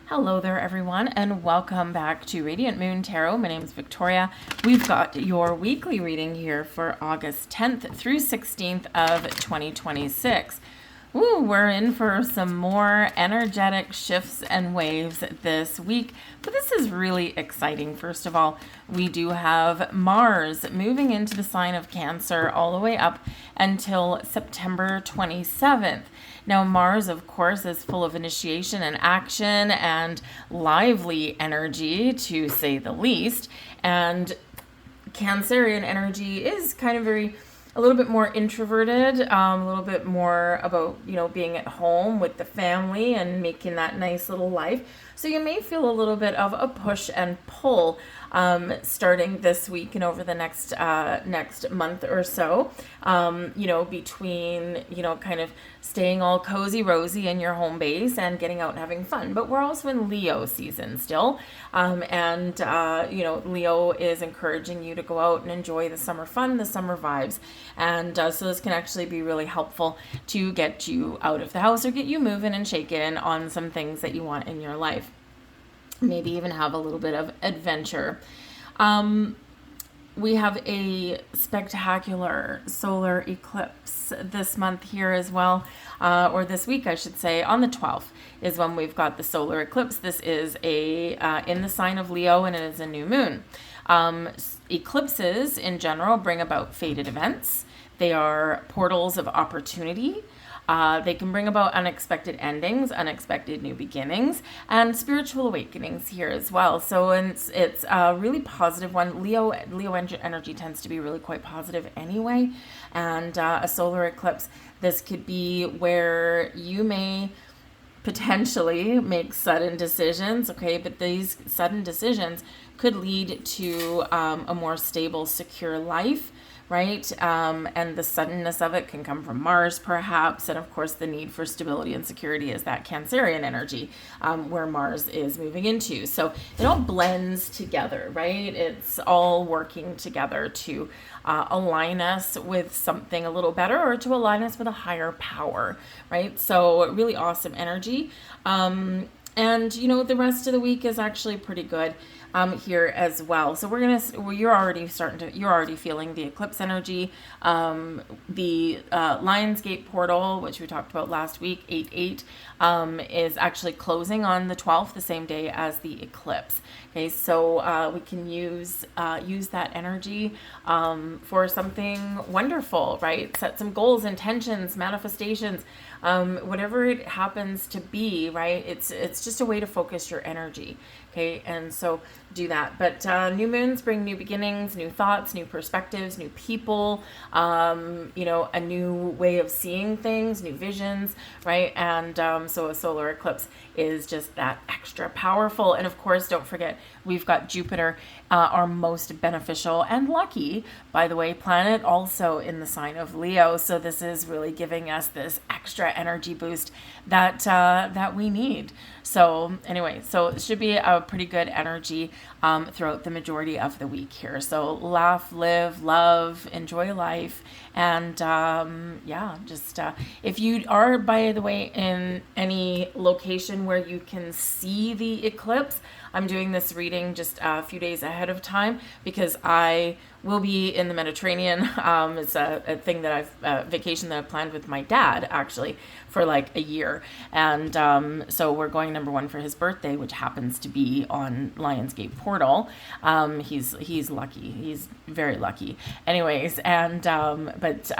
Hello there, everyone, and welcome back to Radiant Moon Tarot. My name is Victoria. We've got your weekly reading here for August 10th through 16th of 2026. Ooh, we're in for some more energetic shifts and waves this week, but this is really exciting. First of all, we do have Mars moving into the sign of Cancer all the way up until September 27th. Now, Mars, of course, is full of initiation and action and lively energy, to say the least. And Cancerian energy is kind of a little bit more introverted, a little bit more about, being at home with the family and making that nice little life. So you may feel a little bit of a push and pull starting this week and over the next month or so, between, kind of staying all cozy rosy in your home base and getting out and having fun. But we're also in Leo season still. Leo is encouraging you to go out and enjoy the summer fun, the summer vibes. And so this can actually be really helpful to get you out of the house or get you moving and shaking on some things that you want in your life. Maybe even have a little bit of adventure. We have a spectacular solar eclipse this month here as well, or this week, I should say. On the 12th is when we've got the solar eclipse. This is in the sign of Leo, and it is a new moon. Eclipses in general bring about fated events. They are portals of opportunity. They can bring about unexpected endings, unexpected new beginnings, and spiritual awakenings here as well. So it's a really positive one. Leo energy tends to be really quite positive anyway. And a solar eclipse, this could be where you may potentially make sudden decisions, okay? But these sudden decisions could lead to a more stable, secure life, right? And the suddenness of it can come from Mars, perhaps. And of course, the need for stability and security is that Cancerian energy where Mars is moving into. So it all blends together, right? It's all working together to align us with something a little better or to align us with a higher power, right? So really awesome energy. And, the rest of the week is actually pretty good here as well. So you're already feeling the eclipse energy. The Lionsgate portal, which we talked about last week, 8/8, is actually closing on the 12th, the same day as the eclipse. Okay, so we can use that energy for something wonderful, right? Set some goals, intentions, manifestations, whatever it happens to be, right? It's just a way to focus your energy. Okay, and so do that. But new moons bring new beginnings, new thoughts, new perspectives, new people, a new way of seeing things, new visions, right? And so a solar eclipse is just that extra powerful. And of course, don't forget, we've got Jupiter, our most beneficial and lucky, by the way, planet, also in the sign of Leo. So this is really giving us this extra energy boost that we need. So anyway, so it should be a pretty good energy throughout the majority of the week here. So laugh, live, love, enjoy life. And if you are, by the way, in any location where you can see the eclipse, I'm doing this reading just a few days ahead of time because I will be in the Mediterranean. It's a thing that vacation that I've planned with my dad actually for like a year. And so we're going, number one, for his birthday, which happens to be on Lionsgate portal. He's lucky. He's very lucky. Anyways, and but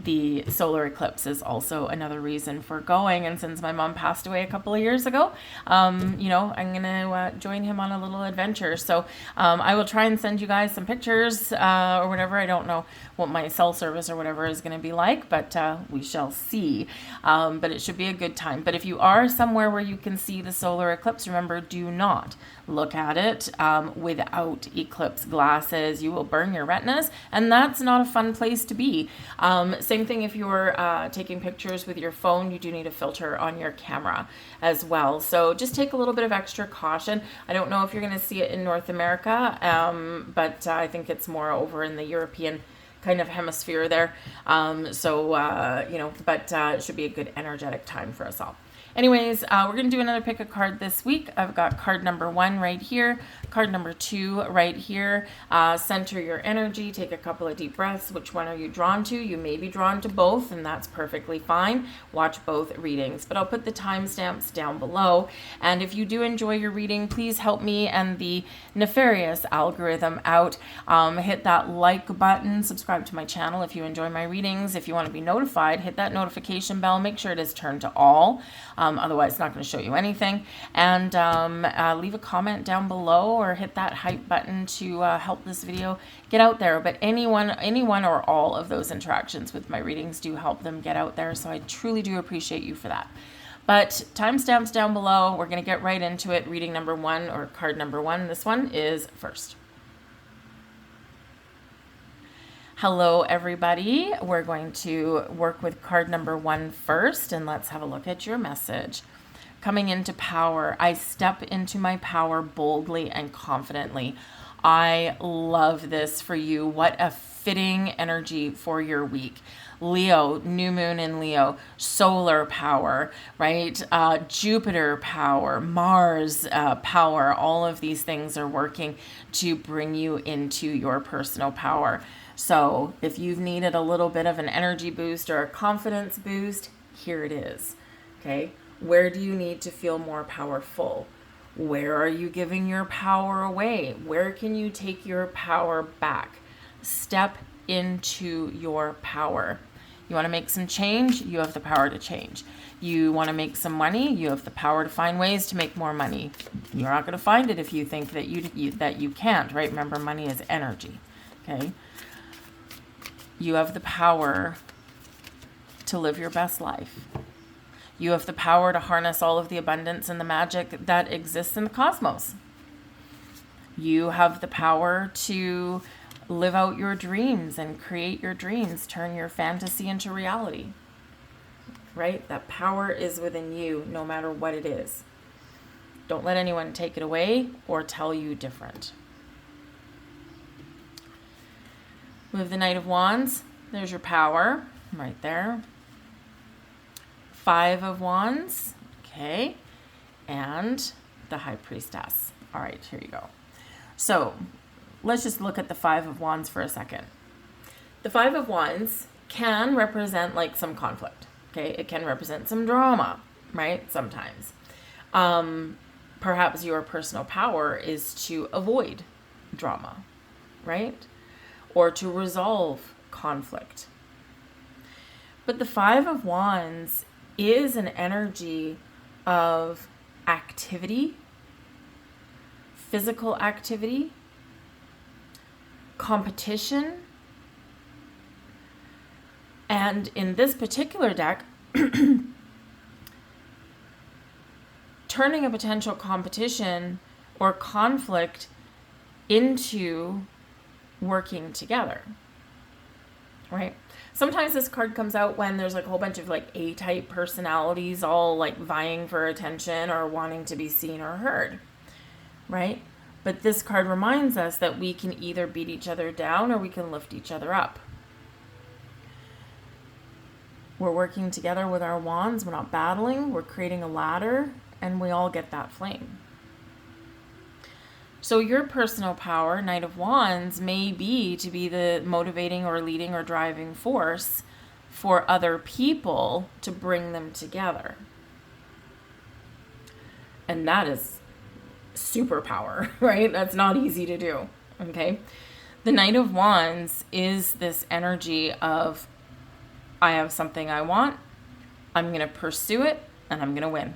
the solar eclipse is also another reason for going. And since my mom passed away a couple of years ago, I'm going to join him on a little adventure. So I will try and send you guys some pictures or whatever. I don't know what my cell service or whatever is going to be like, but we shall see. But it should be a good time. But if you are somewhere where you can see the solar eclipse, remember, do not look at it without eclipse glasses. You will burn your retinas, and that's not a fun place to be. Same thing if you're taking pictures with your phone, you do need a filter on your camera as well. So just take a little bit of extra caution. I don't know if you're going to see it in North America, but I think it's more over in the European kind of hemisphere there. But it should be a good energetic time for us all. Anyways, we're going to do another pick a card this week. I've got card number 1 right here, card number 2 right here. Center your energy, take a couple of deep breaths. Which one are you drawn to? You may be drawn to both, and that's perfectly fine. Watch both readings, but I'll put the timestamps down below. And if you do enjoy your reading, please help me and the nefarious algorithm out. Hit that like button, subscribe to my channel if you enjoy my readings. If you want to be notified, hit that notification bell. Make sure it is turned to all. Otherwise, it's not going to show you anything. And leave a comment down below or hit that hype button to help this video get out there. But anyone or all of those interactions with my readings do help them get out there. So I truly do appreciate you for that. But timestamps down below. We're going to get right into it. Reading number 1 or card number 1. This one is first. Hello, everybody. We're going to work with card number 1 first, and let's have a look at your message. Coming into power, I step into my power boldly and confidently. I love this for you. What a fitting energy for your week. Leo, new moon in Leo, solar power, right? Jupiter power, Mars power. All of these things are working to bring you into your personal power. So if you've needed a little bit of an energy boost or a confidence boost, here it is, okay? Where do you need to feel more powerful? Where are you giving your power away? Where can you take your power back? Step into your power. You want to make some change? You have the power to change. You want to make some money? You have the power to find ways to make more money. You're not going to find it if you think that you can't, right? Remember, money is energy, okay? You have the power to live your best life. You have the power to harness all of the abundance and the magic that exists in the cosmos. You have the power to live out your dreams and create your dreams, turn your fantasy into reality, right? That power is within you, no matter what it is. Don't let anyone take it away or tell you different. We have the Knight of Wands. There's your power right there. 5 of Wands. Okay. And the High Priestess. All right, here you go. So let's just look at the 5 of Wands for a second. The 5 of Wands can represent like some conflict. Okay. It can represent some drama, right? Sometimes. Perhaps your personal power is to avoid drama, right? Or to resolve conflict. But the 5 of Wands is an energy of activity, physical activity, competition, and in this particular deck, turning a potential competition or conflict into working together, right? Sometimes this card comes out when there's like a whole bunch of like A-type personalities all like vying for attention or wanting to be seen or heard, right? But this card reminds us that we can either beat each other down or we can lift each other up. We're working together with our wands. We're not battling. We're creating a ladder, and we all get that flame. So your personal power, Knight of Wands, may be to be the motivating or leading or driving force for other people to bring them together. And that is superpower, right? That's not easy to do, okay? The Knight of Wands is this energy of, I have something I want, I'm going to pursue it, and I'm going to win.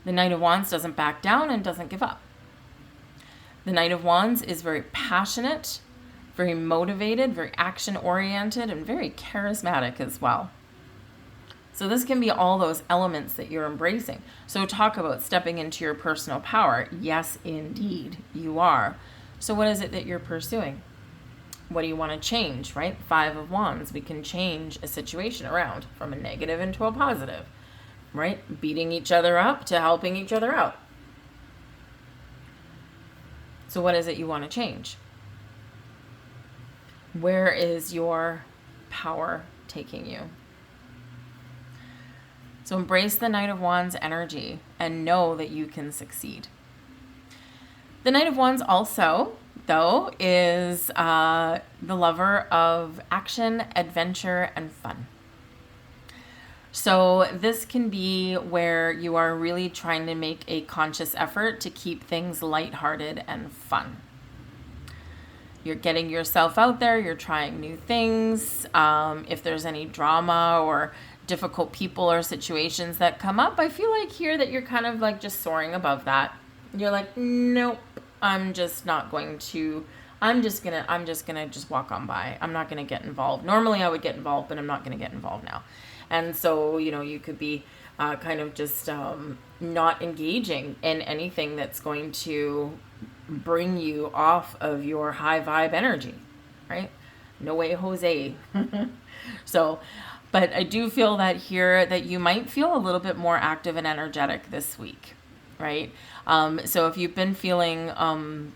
The Knight of Wands doesn't back down and doesn't give up. The Knight of Wands is very passionate, very motivated, very action-oriented, and very charismatic as well. So this can be all those elements that you're embracing. So talk about stepping into your personal power. Yes, indeed, you are. So what is it that you're pursuing? What do you want to change, right? 5 of Wands. We can change a situation around from a negative into a positive, right? Beating each other up to helping each other out. So what is it you want to change? Where is your power taking you? So embrace the Knight of Wands energy and know that you can succeed. The Knight of Wands also, though, is the lover of action, adventure, and fun. So this can be where you are really trying to make a conscious effort to keep things lighthearted and fun. You're getting yourself out there, you're trying new things. If there's any drama or difficult people or situations that come up, I feel like here that you're kind of like just soaring above that. You're like, nope, I'm just not going to, I'm just gonna just walk on by. I'm not gonna get involved. Normally I would get involved, but I'm not gonna get involved now. And so, you could be kind of just not engaging in anything that's going to bring you off of your high vibe energy, right? No way, Jose. So, but I do feel that here that you might feel a little bit more active and energetic this week, right? So if you've been feeling, kind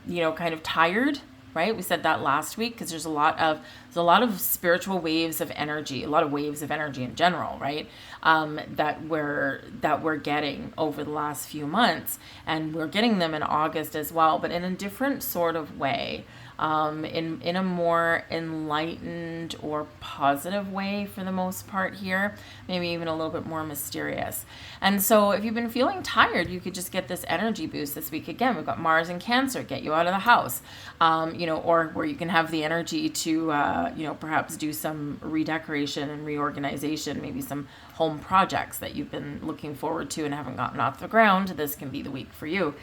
of tired, right? We said that last week because there's a lot of spiritual waves of energy, a lot of waves of energy in general, right? That we're getting over the last few months, and we're getting them in August as well, but in a different sort of way. In a more enlightened or positive way for the most part here, maybe even a little bit more mysterious. And so if you've been feeling tired, you could just get this energy boost this week. Again, we've got Mars in Cancer, get you out of the house, or where you can have the energy to, perhaps do some redecoration and reorganization, maybe some home projects that you've been looking forward to and haven't gotten off the ground. This can be the week for you.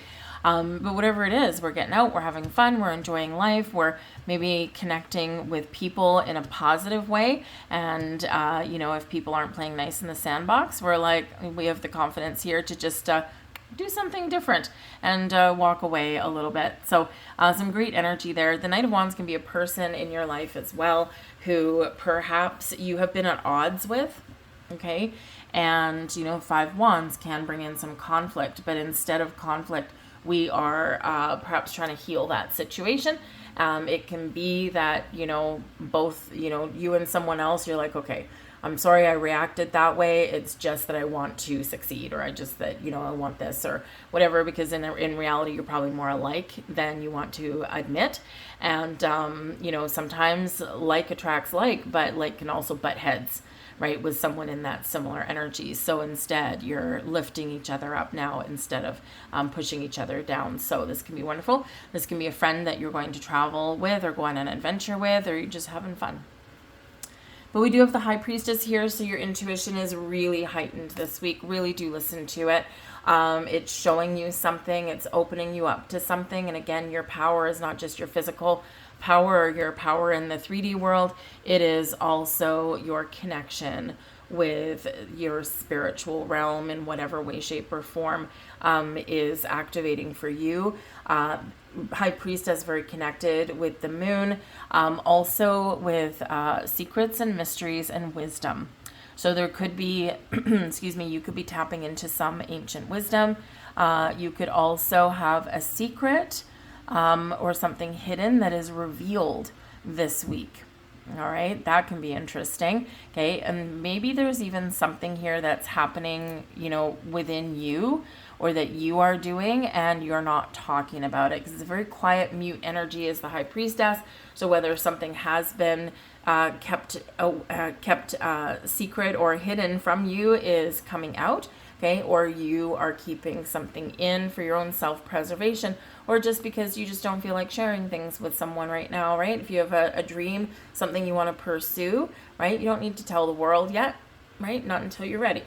But whatever it is, we're getting out, we're having fun, we're enjoying life, we're maybe connecting with people in a positive way. And, if people aren't playing nice in the sandbox, we have the confidence here to just do something different and walk away a little bit. So some great energy there. The Knight of Wands can be a person in your life as well who perhaps you have been at odds with, okay? And, 5 Wands can bring in some conflict, but instead of conflict, we are perhaps trying to heal that situation. It can be that, both, you and someone else, you're like, okay, I'm sorry I reacted that way. It's just that I want to succeed, or I want this or whatever, because in reality, you're probably more alike than you want to admit. And, sometimes like attracts like, but like can also butt heads, right, with someone in that similar energy. So instead, you're lifting each other up now instead of pushing each other down. So this can be wonderful. This can be a friend that you're going to travel with or go on an adventure with, or you're just having fun. But we do have the High Priestess here, so your intuition is really heightened this week. Really do listen to it. It's showing you something. It's opening you up to something. And again, your power is not just your physical power or your power in the 3D world. It is also your connection with your spiritual realm in whatever way, shape, or form is activating for you. High Priestess very connected with the moon, also with secrets and mysteries and wisdom. So there could be, you could be tapping into some ancient wisdom. You could also have a secret or something hidden that is revealed this week. All right, that can be interesting. Okay, and maybe there's even something here that's happening, within you, or that you are doing and you're not talking about it, because it's a very quiet, mute energy as the High Priestess. So whether something has been kept secret or hidden from you is coming out, okay, or you are keeping something in for your own self-preservation, or just because you just don't feel like sharing things with someone right now, right? If you have a dream, something you want to pursue, right, you don't need to tell the world yet, right? Not until you're ready.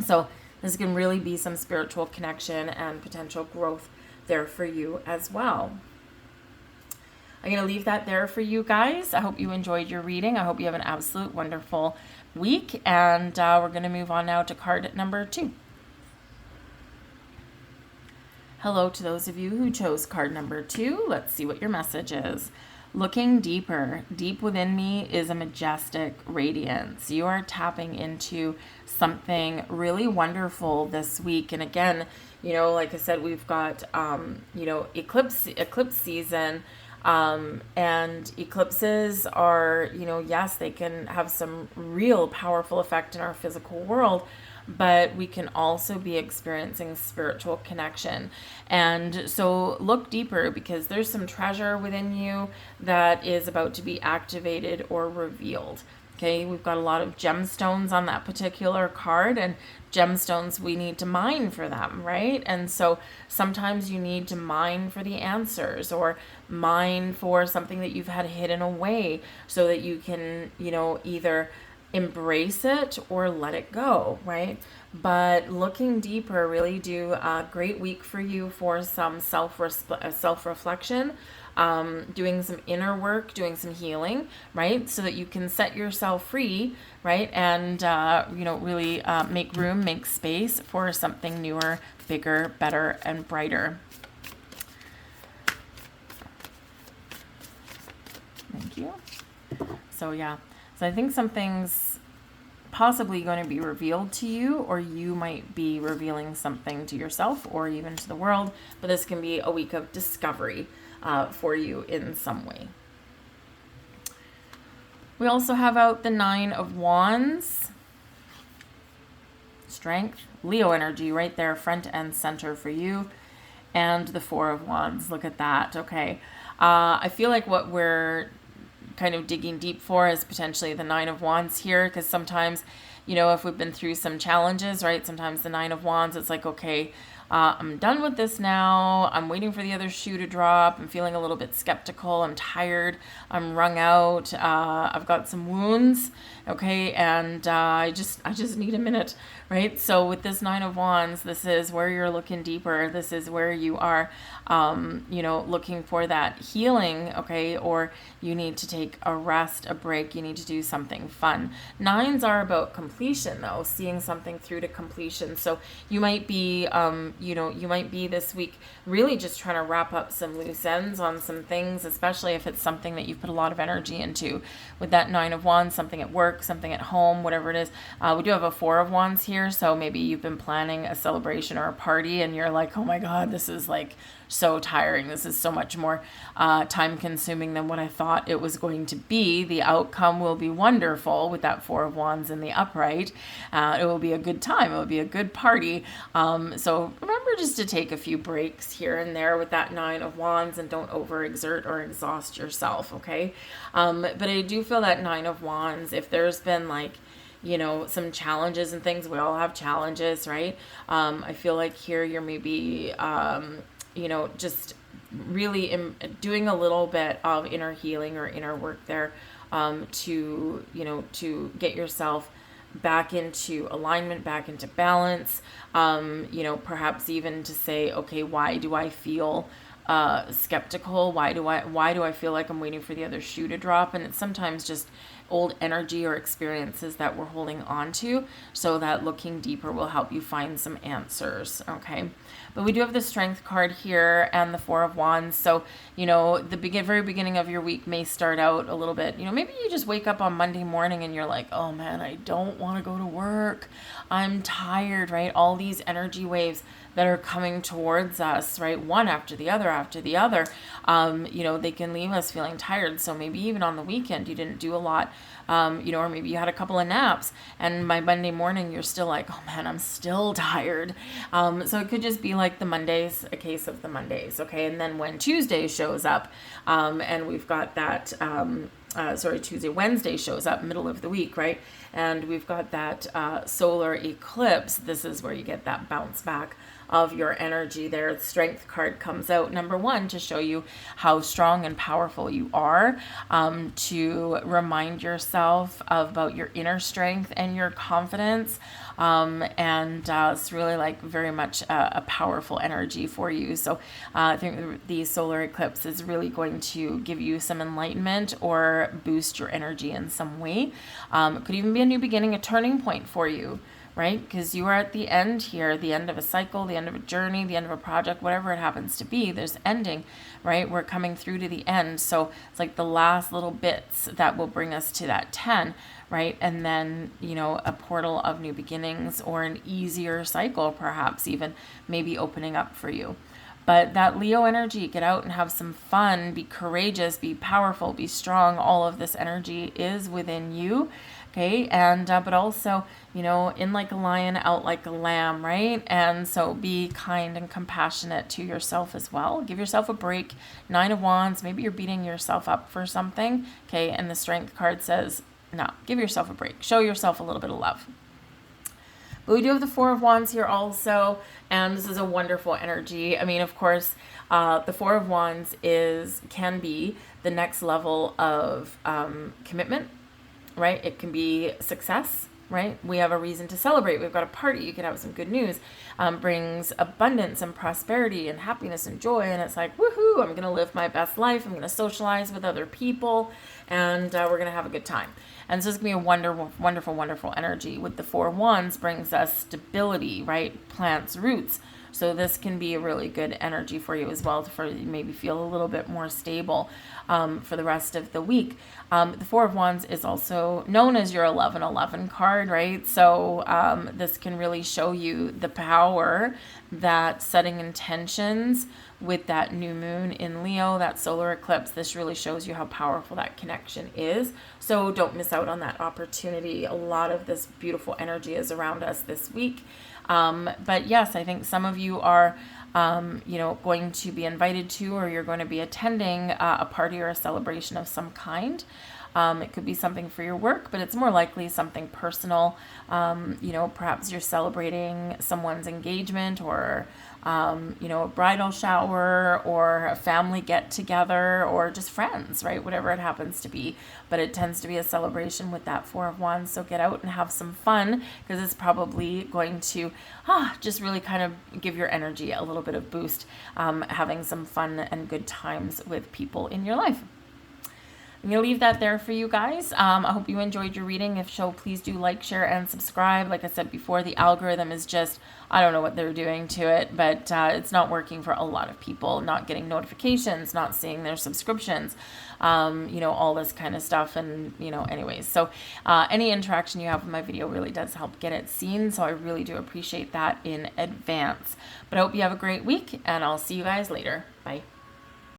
So this can really be some spiritual connection and potential growth there for you as well. I'm going to leave that there for you guys. I hope you enjoyed your reading. I hope you have an absolute wonderful week. And we're going to move on now to card number 2. Hello to those of you who chose card number 2. Let's see what your message is. Looking deeper, deep within me is a majestic radiance. You are tapping into something really wonderful this week. And again, like I said, we've got, eclipse season. And eclipses are, yes, they can have some real powerful effect in our physical world, but we can also be experiencing spiritual connection. And so look deeper, because there's some treasure within you that is about to be activated or revealed. Okay, we've got a lot of gemstones on that particular card, and gemstones, we need to mine for them, right? And so sometimes you need to mine for the answers, or mine for something that you've had hidden away, so that you can, either embrace it or let it go, right? But looking deeper, really do a great week for you for some self-reflection, doing some inner work, doing some healing, right? So that you can set yourself free, right? And, really make room, make space for something newer, bigger, better, and brighter. Thank you. So, yeah. So I think something's possibly going to be revealed to you, or you might be revealing something to yourself or even to the world. But this can be a week of discovery for you in some way. We also have out the 9 of Wands. Strength, Leo energy right there, front and center for you. And the 4 of Wands. Look at that. Okay. I feel like what we're kind of digging deep for is potentially the 9 of Wands here, because sometimes, if we've been through some challenges, right, sometimes the 9 of Wands, it's like, okay, I'm done with this now. I'm waiting for the other shoe to drop. I'm feeling a little bit skeptical. I'm tired. I'm wrung out. I've got some wounds. Okay. And I just need a minute. Right. So with this 9 of Wands, this is where you're looking deeper. This is where you are, looking for that healing. Okay. Or you need to take a rest, a break. You need to do something fun. 9s are about completion, though, seeing something through to completion. So you might be, you might be this week really just trying to wrap up some loose ends on some things, especially if it's something that you've put a lot of energy into. With that 9 of Wands, something at work, something at home, whatever it is. We do have a 4 of Wands here, so maybe you've been planning a celebration or a party and you're like, oh my God, this is like so tiring. This is so much more time consuming than what I thought it was going to be. The outcome will be wonderful with that 4 of Wands in the upright. It will be a good time. It will be a good party. So remember just to take a few breaks here and there with that 9 of Wands, and don't overexert or exhaust yourself. Okay. But I do feel that 9 of Wands, if there's been like, some challenges and things, we all have challenges, right? I feel like here you're maybe, just really doing a little bit of inner healing or inner work there, to get yourself back into alignment, back into balance, perhaps even to say, okay, why do I feel skeptical? Why do I feel like I'm waiting for the other shoe to drop? And it's sometimes just old energy or experiences that we're holding on to, so that looking deeper will help you find some answers. Okay. But we do have the Strength card here and the 4 of Wands. So, the very beginning of your week may start out a little bit, maybe you just wake up on Monday morning and you're like, oh man, I don't want to go to work. I'm tired, right? All these energy waves that are coming towards us, right? One after the other, they can leave us feeling tired. So maybe even on the weekend, you didn't do a lot, or maybe you had a couple of naps, and by Monday morning, you're still like, oh man, I'm still tired. So it could just be like the Mondays, a case of the Mondays. Okay. And then when Tuesday shows up, and we've got that, Wednesday shows up middle of the week, right? And we've got that solar eclipse. This is where you get that bounce back of your energy there. The Strength card comes out, number 1, to show you how strong and powerful you are, to remind yourself about your inner strength and your confidence. It's really like very much a powerful energy for you. So I think the solar eclipse is really going to give you some enlightenment or boost your energy in some way. It could even be a new beginning, a turning point for you, right? Because you are at the end here, the end of a cycle, the end of a journey, the end of a project, whatever it happens to be, there's ending, right? We're coming through to the end. So it's like the last little bits that will bring us to that 10, right? And then, a portal of new beginnings or an easier cycle, perhaps even maybe opening up for you. But that Leo energy, get out and have some fun, be courageous, be powerful, be strong. All of this energy is within you. Okay. And, but also, you know, in like a lion, out like a lamb, right? And so be kind and compassionate to yourself as well. Give yourself a break. 9 of Wands, maybe you're beating yourself up for something. Okay. And the Strength card says, no, give yourself a break. Show yourself a little bit of love. But we do have the 4 of Wands here also, and this is a wonderful energy. I mean, of course, the 4 of Wands can be the next level of commitment, right? It can be success, right? We have a reason to celebrate. We've got a party. You could have some good news. Brings abundance and prosperity and happiness and joy. And it's like, woohoo, I'm going to live my best life. I'm going to socialize with other people, and we're going to have a good time. And so it's going to be a wonderful, wonderful, wonderful energy. With the 4 of Wands brings us stability, right? Plants roots. So this can be a really good energy for you as well, for you maybe feel a little bit more stable for the rest of the week. The 4 of Wands is also known as your 1111 card, right? So this can really show you the power that setting intentions with that new moon in Leo, that solar eclipse, this really shows you how powerful that connection is. So don't miss out on that opportunity. A lot of this beautiful energy is around us this week. But yes, I think some of you are, you know, going to be invited to, or you're going to be attending a party or a celebration of some kind. It could be something for your work, but it's more likely something personal. You know, perhaps you're celebrating someone's engagement, or, you know, a bridal shower, or a family get together, or just friends, right? Whatever it happens to be. But it tends to be a celebration with that 4 of Wands. So get out and have some fun, because it's probably going to just really kind of give your energy a little bit of boost, having some fun and good times with people in your life. I'm going to leave that there for you guys. I hope you enjoyed your reading. If so, please do like, share, and subscribe. Like I said before, the algorithm is just, I don't know what they're doing to it, but it's not working for a lot of people. Not getting notifications, not seeing their subscriptions, you know, all this kind of stuff. And, you know, anyways, so any interaction you have with my video really does help get it seen. So I really do appreciate that in advance. But I hope you have a great week, and I'll see you guys later. Bye.